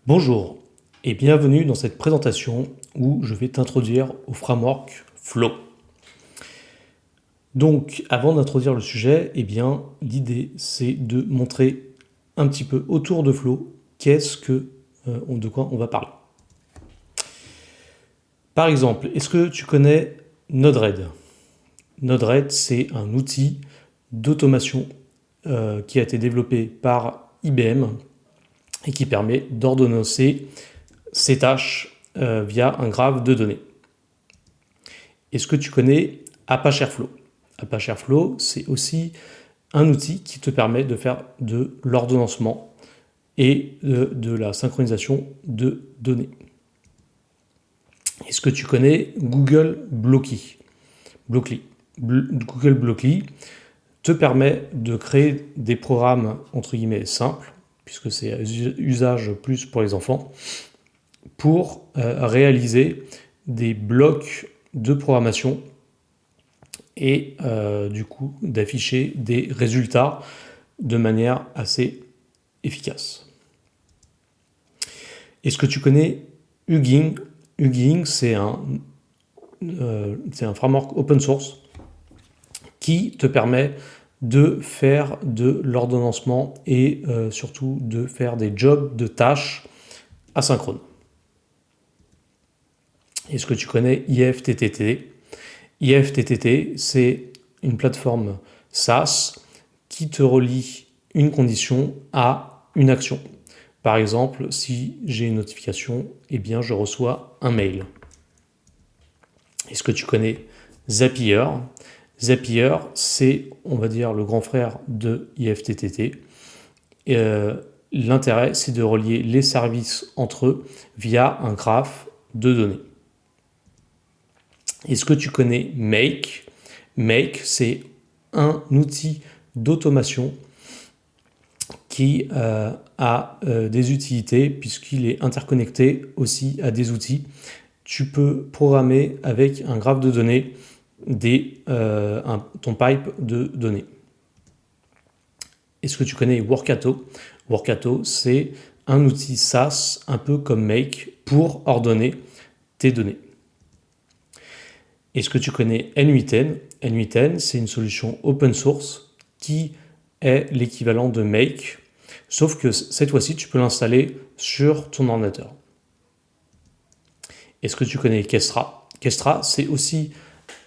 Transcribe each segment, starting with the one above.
Bonjour et bienvenue dans cette présentation où je vais t'introduire au framework Flow. Donc avant d'introduire le sujet, l'idée c'est de montrer un petit peu autour de Flow de quoi on va parler. Par exemple, est-ce que tu connais Node-RED? Node-RED, c'est un outil d'automation qui a été développé par IBM et qui permet d'ordonnancer ses tâches via un graphe de données. Est-ce que tu connais Apache Airflow? Apache Airflow, c'est aussi un outil qui te permet de faire de l'ordonnancement et de la synchronisation de données. Est-ce que tu connais Google Blockly? Google Blockly te permet de créer des programmes entre guillemets simples, puisque c'est un usage plus pour les enfants, pour réaliser des blocs de programmation et du coup d'afficher des résultats de manière assez efficace. Est-ce que tu connais Hugging? Hugging, c'est un framework open source qui te permet de faire de l'ordonnancement et surtout de faire des jobs de tâches asynchrones. Est-ce que tu connais IFTTT? IFTTT, c'est une plateforme SaaS qui te relie une condition à une action. Par exemple, si j'ai une notification, je reçois un mail. Est-ce que tu connais Zapier? Zapier, c'est, on va dire, le grand frère de IFTTT. L'intérêt, c'est de relier les services entre eux via un graphe de données. Est-ce que tu connais Make? Make, c'est un outil d'automation qui a des utilités puisqu'il est interconnecté aussi à des outils. Tu peux programmer avec un graphe de données ton pipe de données. Est-ce que tu connais Workato? Workato, c'est un outil SaaS un peu comme Make pour ordonner tes données. Est-ce que tu connais N8N? N8N, c'est une solution open source qui est l'équivalent de Make, sauf que cette fois-ci, tu peux l'installer sur ton ordinateur. Est-ce que tu connais Kestra? Kestra, c'est aussi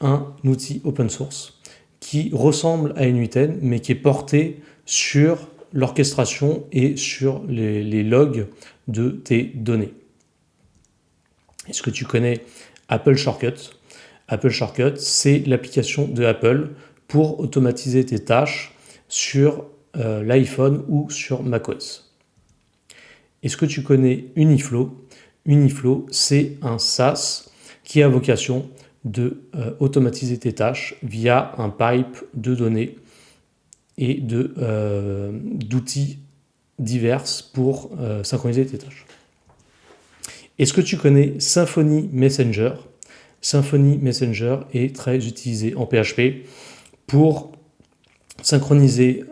un outil open source qui ressemble à N8N, mais qui est porté sur l'orchestration et sur les logs de tes données. Est-ce que tu connais Apple Shortcut? Apple Shortcut, c'est l'application de Apple pour automatiser tes tâches sur l'iPhone ou sur macOS. Est-ce que tu connais Uniflow? Uniflow, c'est un SaaS qui a vocation de automatiser tes tâches via un pipe de données et d'outils divers pour synchroniser tes tâches. Est-ce que tu connais Symfony Messenger? Symfony Messenger est très utilisé en PHP pour synchroniser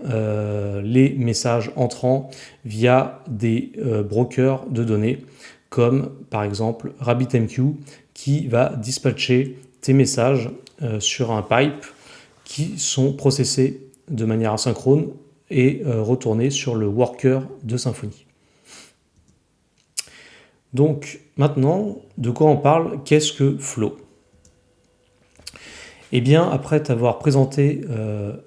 les messages entrants via des brokers de données comme par exemple RabbitMQ qui va dispatcher tes messages sur un pipe qui sont processés de manière asynchrone et retournés sur le worker de Symfony. Donc maintenant, de quoi on parle? Qu'est-ce que Flow? Après t'avoir présenté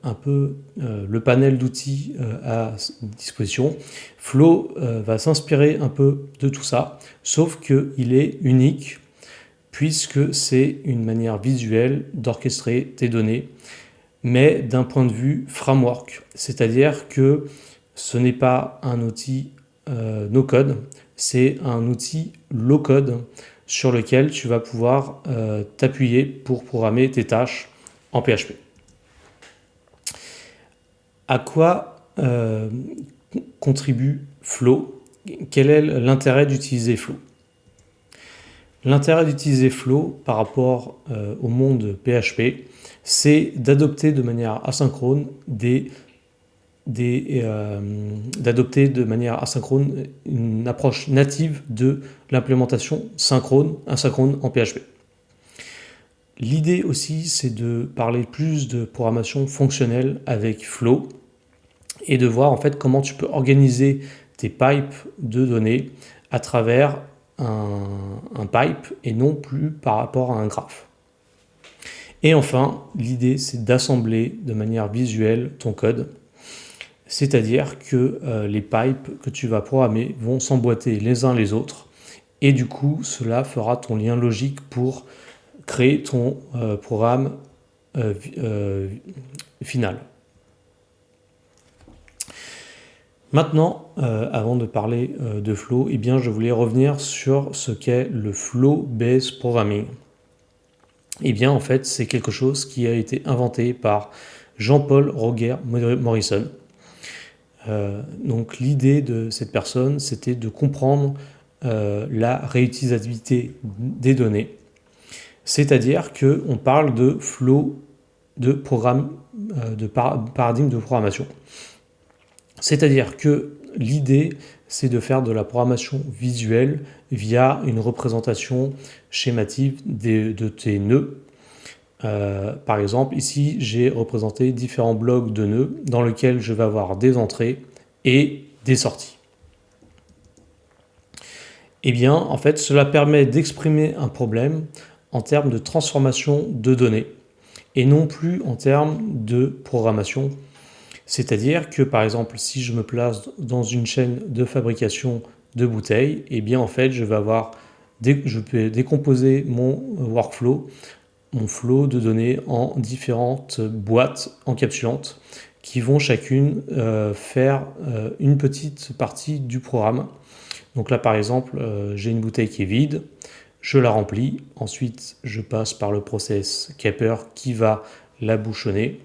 un peu le panel d'outils à disposition, Flow va s'inspirer un peu de tout ça, sauf qu'il est unique puisque c'est une manière visuelle d'orchestrer tes données, mais d'un point de vue framework, c'est-à-dire que ce n'est pas un outil no-code, c'est un outil low-code sur lequel tu vas pouvoir t'appuyer pour programmer tes tâches en PHP. À quoi contribue Flow? Quel est l'intérêt d'utiliser Flow? L'intérêt d'utiliser Flow par rapport au monde PHP, c'est d'adopter de manière asynchrone des d'adopter de manière asynchrone une approche native de l'implémentation asynchrone en PHP. L'idée aussi, c'est de parler plus de programmation fonctionnelle avec Flow et de voir en fait comment tu peux organiser tes pipes de données à travers un pipe et non plus par rapport à un graphe. Et enfin, l'idée, c'est d'assembler de manière visuelle ton code, c'est-à-dire que les pipes que tu vas programmer vont s'emboîter les uns les autres, et du coup, cela fera ton lien logique pour créer ton programme final. Maintenant, avant de parler de Flow, eh bien, je voulais revenir sur ce qu'est le Flow-Based Programming. Eh bien, en fait, c'est quelque chose qui a été inventé par Jean-Paul Roger Morrison. Donc, l'idée de cette personne, c'était de comprendre la réutilisabilité des données. C'est-à-dire qu'on parle de flow de paradigme de programmation. C'est-à-dire que l'idée, c'est de faire de la programmation visuelle via une représentation schématique de tes nœuds. Par exemple, ici, j'ai représenté différents blocs de nœuds dans lesquels je vais avoir des entrées et des sorties. Eh bien, en fait, cela permet d'exprimer un problème en termes de transformation de données et non plus en termes de programmation. C'est-à-dire que, par exemple, si je me place dans une chaîne de fabrication de bouteilles, eh bien, en fait, je peux décomposer mon workflow, mon flow de données en différentes boîtes encapsulantes qui vont chacune faire une petite partie du programme. Donc là, par exemple, j'ai une bouteille qui est vide, je la remplis, ensuite je passe par le process capper qui va la bouchonner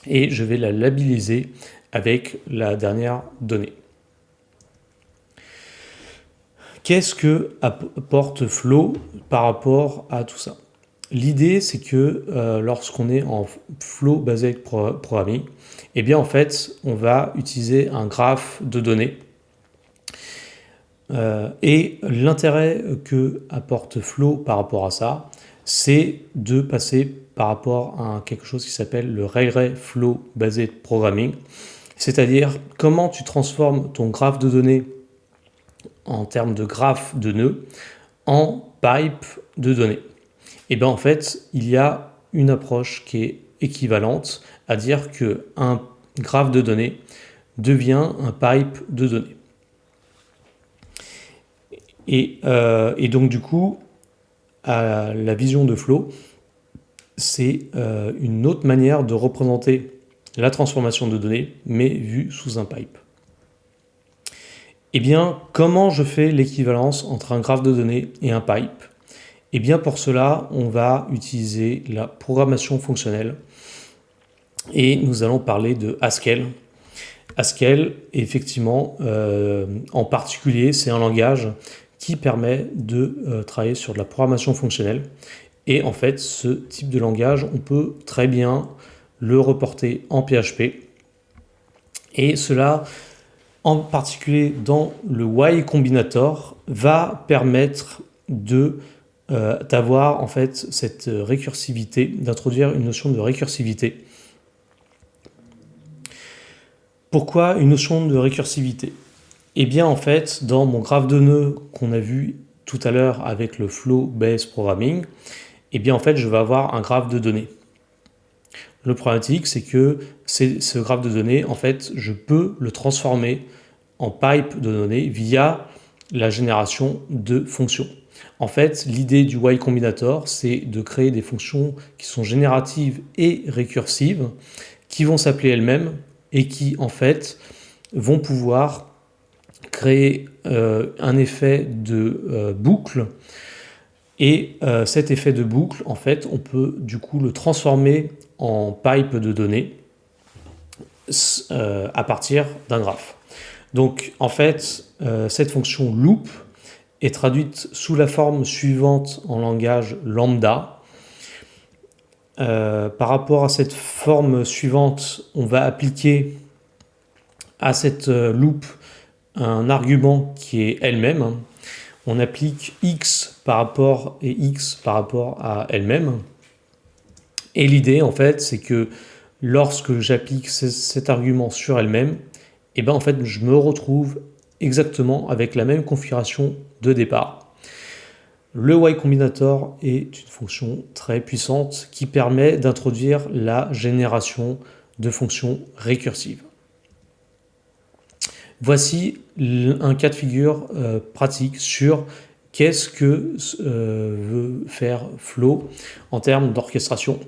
et je vais la labelliser avec la dernière donnée. Qu'est-ce que apporte Flow par rapport à tout ça? L'idée, c'est que lorsqu'on est en Flow Based Programming, eh bien en fait, on va utiliser un graphe de données. Et l'intérêt que apporte Flow par rapport à ça, c'est de passer par rapport à quelque chose qui s'appelle le Ray Flow Based Programming, c'est-à-dire comment tu transformes ton graphe de données en termes de graphe de nœuds en pipe de données. Et bien en fait, il y a une approche qui est équivalente à dire qu'un graphe de données devient un pipe de données. Et donc du coup, la vision de Flow, c'est une autre manière de représenter la transformation de données, mais vue sous un pipe. Eh bien, comment je fais l'équivalence entre un graphe de données et un pipe? Eh bien, pour cela, on va utiliser la programmation fonctionnelle et nous allons parler de Haskell. Haskell, effectivement, en particulier, c'est un langage qui permet de travailler sur de la programmation fonctionnelle. Et en fait, ce type de langage, on peut très bien le reporter en PHP. Et cela, en particulier dans le Y Combinator, va permettre d'avoir en fait cette récursivité, d'introduire une notion de récursivité. Pourquoi une notion de récursivité? Eh bien en fait, dans mon graphe de nœuds qu'on a vu tout à l'heure avec le Flow Based Programming, eh bien en fait je vais avoir un graphe de données. Le problématique, c'est que ce graphe de données, en fait, je peux le transformer en pipe de données via la génération de fonctions. En fait, l'idée du Y Combinator, c'est de créer des fonctions qui sont génératives et récursives, qui vont s'appeler elles-mêmes et qui, en fait, vont pouvoir créer un effet de boucle. Et cet effet de boucle, en fait, on peut du coup le transformer en pipe de données à partir d'un graphe. Donc, en fait, cette fonction loop est traduite sous la forme suivante en langage lambda. Par rapport à cette forme suivante, on va appliquer à cette loop un argument qui est elle-même. On applique x par rapport à elle-même. Et l'idée, en fait, c'est que lorsque j'applique cet argument sur elle-même, et ben en fait, je me retrouve exactement avec la même configuration de départ. Le Y Combinator est une fonction très puissante qui permet d'introduire la génération de fonctions récursives. Voici un cas de figure pratique sur qu'est-ce que veut faire Flow en termes d'orchestration.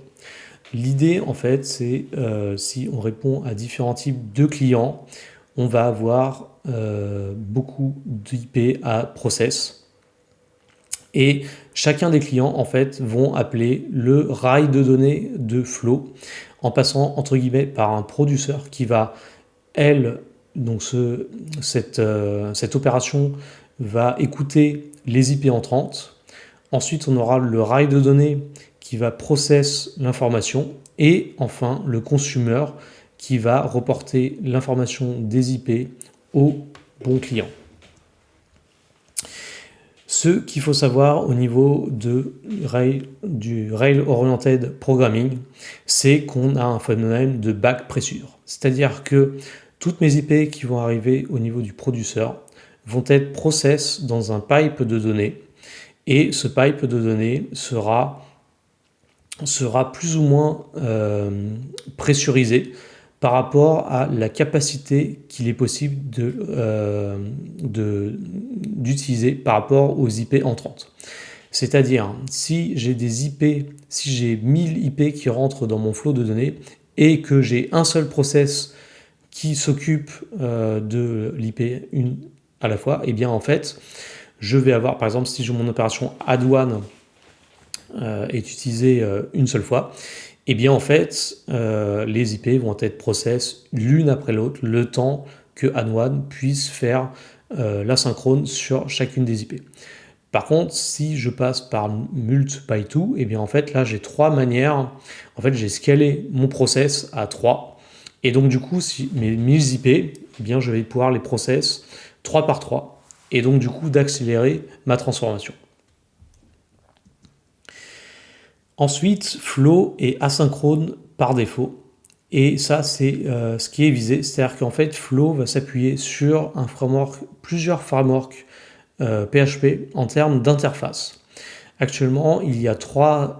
L'idée, en fait, c'est si on répond à différents types de clients, on va avoir beaucoup d'IP à process. Et chacun des clients, en fait, vont appeler le rail de données de Flow en passant, entre guillemets, par un produceur qui va, donc cette opération va écouter les IP entrantes. Ensuite, on aura le rail de données qui va process l'information et enfin le consumer qui va reporter l'information des IP au bon client. Ce qu'il faut savoir au niveau du Rail Oriented Programming, c'est qu'on a un phénomène de back pressure. C'est-à-dire que toutes mes IP qui vont arriver au niveau du producteur vont être process dans un pipe de données et ce pipe de données sera plus ou moins pressurisé par rapport à la capacité qu'il est possible d'utiliser par rapport aux IP entrantes. C'est-à-dire, si j'ai 1000 IP qui rentrent dans mon flot de données et que j'ai un seul process qui s'occupe de l'IP une à la fois, et bien en fait, je vais avoir, par exemple, si mon opération add one est utilisée une seule fois, et bien en fait, les IP vont être process l'une après l'autre, le temps que add one puisse faire l'asynchrone sur chacune des IP. Par contre, si je passe par mult by 2, et bien en fait là j'ai trois manières. En fait, j'ai scalé mon process à 3. Et donc du coup, si mes 1000 IP, eh bien je vais pouvoir les process 3 par 3. Et donc du coup d'accélérer ma transformation. Ensuite, Flow est asynchrone par défaut. Et ça, c'est ce qui est visé. C'est-à-dire qu'en fait, Flow va s'appuyer sur plusieurs frameworks PHP en termes d'interface. Actuellement, il y a 4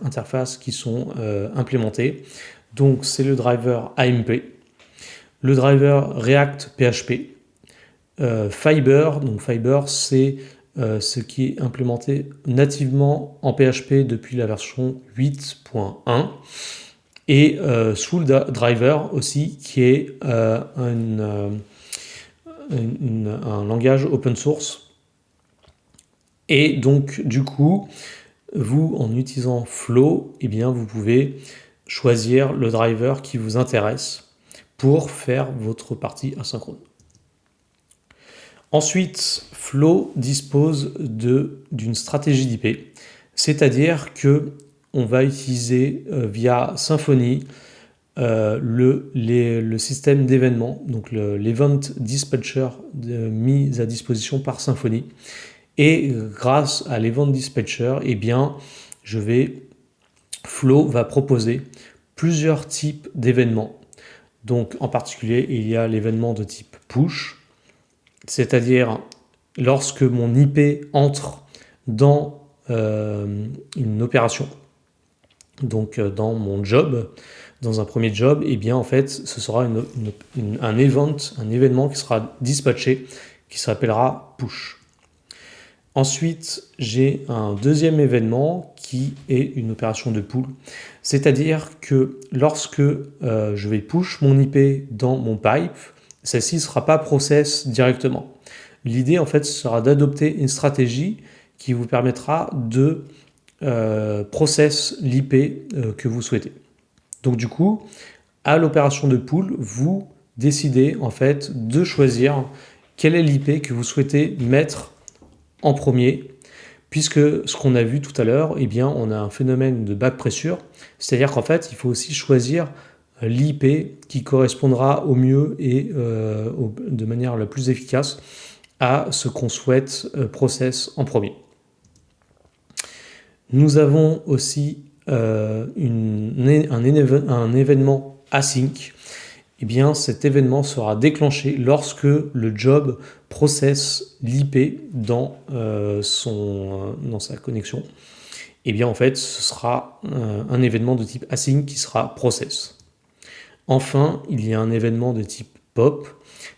interfaces qui sont implémentées. Donc, c'est le driver AMP, le driver React PHP, Fiber. Donc, Fiber, c'est ce qui est implémenté nativement en PHP depuis la version 8.1. Et Soul Driver aussi, qui est un langage open source. Et donc, du coup, vous, en utilisant Flow, eh bien, vous pouvez choisir le driver qui vous intéresse pour faire votre partie asynchrone. Ensuite, Flow dispose d'une stratégie d'IP, c'est-à-dire que on va utiliser via Symfony le système d'événements, donc l'Event Dispatcher mis à disposition par Symfony. Et grâce à l'Event Dispatcher, eh bien, Flow va proposer plusieurs types d'événements. Donc en particulier, il y a l'événement de type push, c'est-à-dire lorsque mon IP entre dans une opération, donc dans mon job, dans un premier job, et bien en fait ce sera un événement qui sera dispatché, qui s'appellera push. Ensuite, j'ai un deuxième événement qui est une opération de pull, c'est-à-dire que lorsque je vais push mon IP dans mon pipe, celle-ci ne sera pas process directement. L'idée en fait sera d'adopter une stratégie qui vous permettra de process l'IP que vous souhaitez. Donc du coup, à l'opération de pull, vous décidez en fait de choisir quelle est l'IP que vous souhaitez mettre en premier, puisque ce qu'on a vu tout à l'heure, eh bien, on a un phénomène de back pressure, c'est-à-dire qu'en fait, il faut aussi choisir l'IP qui correspondra au mieux et de manière la plus efficace à ce qu'on souhaite process en premier. Nous avons aussi un événement async. Eh bien, cet événement sera déclenché lorsque le job processe l'IP dans sa connexion. Eh bien, en fait, ce sera un événement de type async qui sera process. Enfin, il y a un événement de type pop,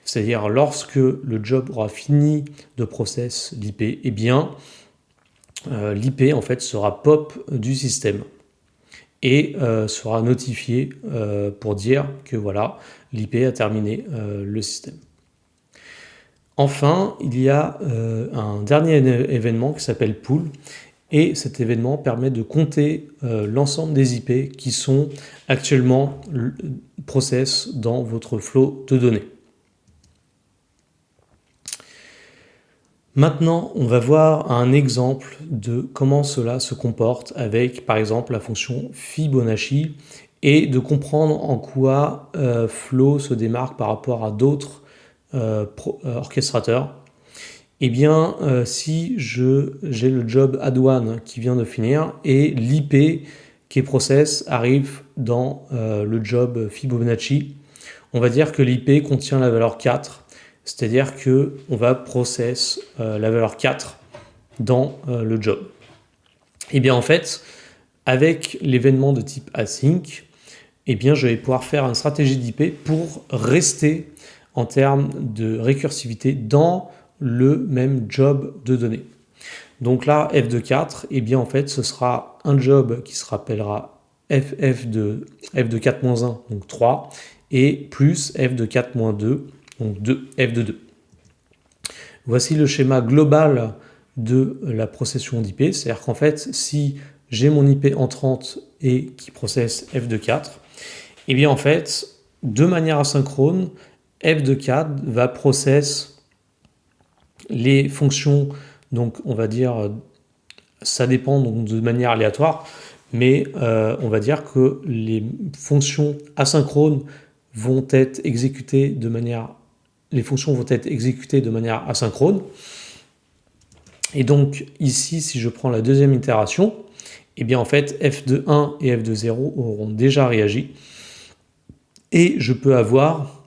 c'est-à-dire lorsque le job aura fini de process l'IP, eh bien, l'IP en fait sera pop du système et sera notifié pour dire que voilà, l'IP a terminé le système. Enfin, il y a un dernier événement qui s'appelle pool, et cet événement permet de compter l'ensemble des IP qui sont actuellement process dans votre flow de données. Maintenant, on va voir un exemple de comment cela se comporte avec, par exemple, la fonction Fibonacci et de comprendre en quoi Flow se démarque par rapport à d'autres orchestrateurs. Eh bien, si j'ai le job add1 qui vient de finir et l'IP qui est process arrive dans le job Fibonacci, on va dire que l'IP contient la valeur 4. C'est-à-dire qu'on va process la valeur 4 dans le job. Et bien en fait, avec l'événement de type async, eh bien je vais pouvoir faire une stratégie d'IP pour rester en termes de récursivité dans le même job de données. Donc là, f de 4, eh bien en fait, ce sera un job qui se rappellera f de 4-1, donc 3, et plus f de 4-2, donc 2, f de 2. Voici le schéma global de la procession d'IP, c'est-à-dire qu'en fait, si j'ai mon IP entrante et qui processe f de 4, et bien en fait, de manière asynchrone, f de 4 va process les fonctions, donc on va dire, ça dépend donc de manière aléatoire, mais on va dire que les fonctions asynchrones vont être exécutées de manière asynchrone. Et donc ici, si je prends la deuxième itération, eh bien en fait f de 1 et f de 0 auront déjà réagi. Et je peux avoir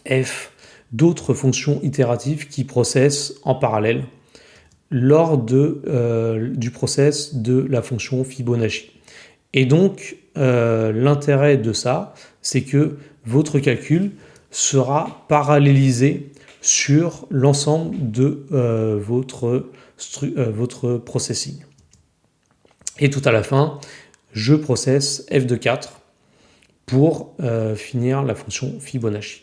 f d'autres fonctions itératives qui processent en parallèle lors du process de la fonction Fibonacci. Et donc l'intérêt de ça, c'est que votre calcul sera parallélisé sur l'ensemble de votre processing. Et tout à la fin, je processe f de 4 pour finir la fonction Fibonacci.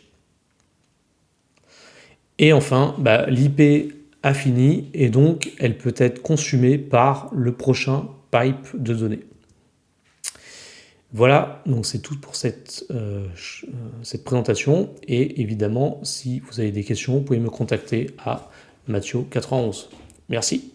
Et enfin, l'IP a fini et donc elle peut être consumée par le prochain pipe de données. Voilà, donc c'est tout pour cette présentation. Et évidemment, si vous avez des questions, vous pouvez me contacter à Mathieu91. Merci.